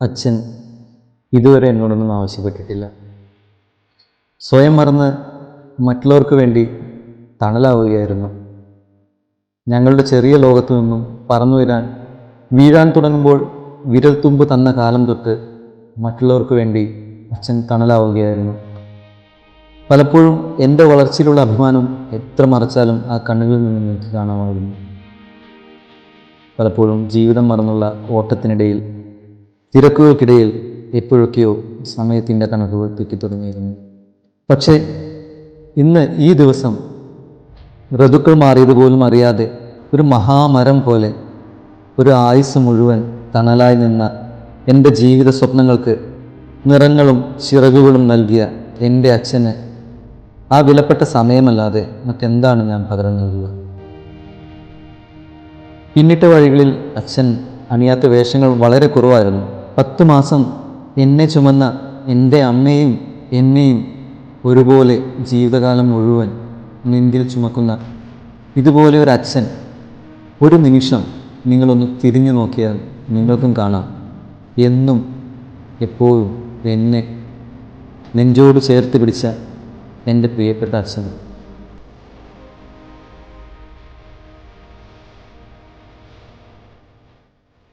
അച്ഛൻ ഇതുവരെ എന്നോടൊന്നും ആവശ്യപ്പെട്ടിട്ടില്ല. സ്വയം മറന്ന് മറ്റുള്ളവർക്ക് വേണ്ടി തണലാവുകയായിരുന്നു. ഞങ്ങളുടെ ചെറിയ ലോകത്തു നിന്നും പറന്നു വരാൻ വീഴാൻ തുടങ്ങുമ്പോൾ വിരൽത്തുമ്പ് തന്ന കാലം തൊട്ട് മറ്റുള്ളവർക്ക് വേണ്ടി അച്ഛൻ തണലാവുകയായിരുന്നു. പലപ്പോഴും എൻ്റെ വളർച്ചയിലുള്ള അഭിമാനം എത്ര മറച്ചാലും ആ കണ്ണുകളിൽ നിന്ന് എനിക്ക് കാണാമായിരുന്നു. പലപ്പോഴും ജീവിതം മറന്നുള്ള ഓട്ടത്തിനിടയിൽ, തിരക്കുകൾക്കിടയിൽ എപ്പോഴൊക്കെയോ സമയത്തിൻ്റെ കണക്കുകൾ തെറ്റിത്തുടങ്ങിയിരുന്നു. പക്ഷേ ഇന്ന് ഈ ദിവസം ഋതുക്കൾ മാറിയതുപോലും അറിയാതെ ഒരു മഹാമരം പോലെ ഒരു ആയുസ് മുഴുവൻ തണലായി നിന്ന എൻ്റെ ജീവിത സ്വപ്നങ്ങൾക്ക് നിറങ്ങളും ചിറകുകളും നൽകിയ എൻ്റെ അച്ഛന് ആ വിലപ്പെട്ട സമയമല്ലാതെ മറ്റെന്താണ് ഞാൻ പകരം നൽകുക? പിന്നിട്ട വഴികളിൽ അച്ഛൻ അണിയാത്ത വേഷങ്ങൾ വളരെ കുറവായിരുന്നു. 10 മാസം എന്നെ ചുമന്ന എൻ്റെ അമ്മയും എന്നെയും ഒരുപോലെ ജീവിതകാലം മുഴുവൻ നെഞ്ചിൽ ചുമക്കുന്ന ഇതുപോലെ ഒരു അച്ഛൻ, ഒരു നിമിഷം നിങ്ങളൊന്ന് തിരിഞ്ഞു നോക്കിയാൽ നിങ്ങൾക്കും കാണാം എന്നും എപ്പോഴും എന്നെ നെഞ്ചോട് ചേർത്ത് പിടിച്ച എൻ്റെ പ്രിയപ്പെട്ട അച്ഛൻ.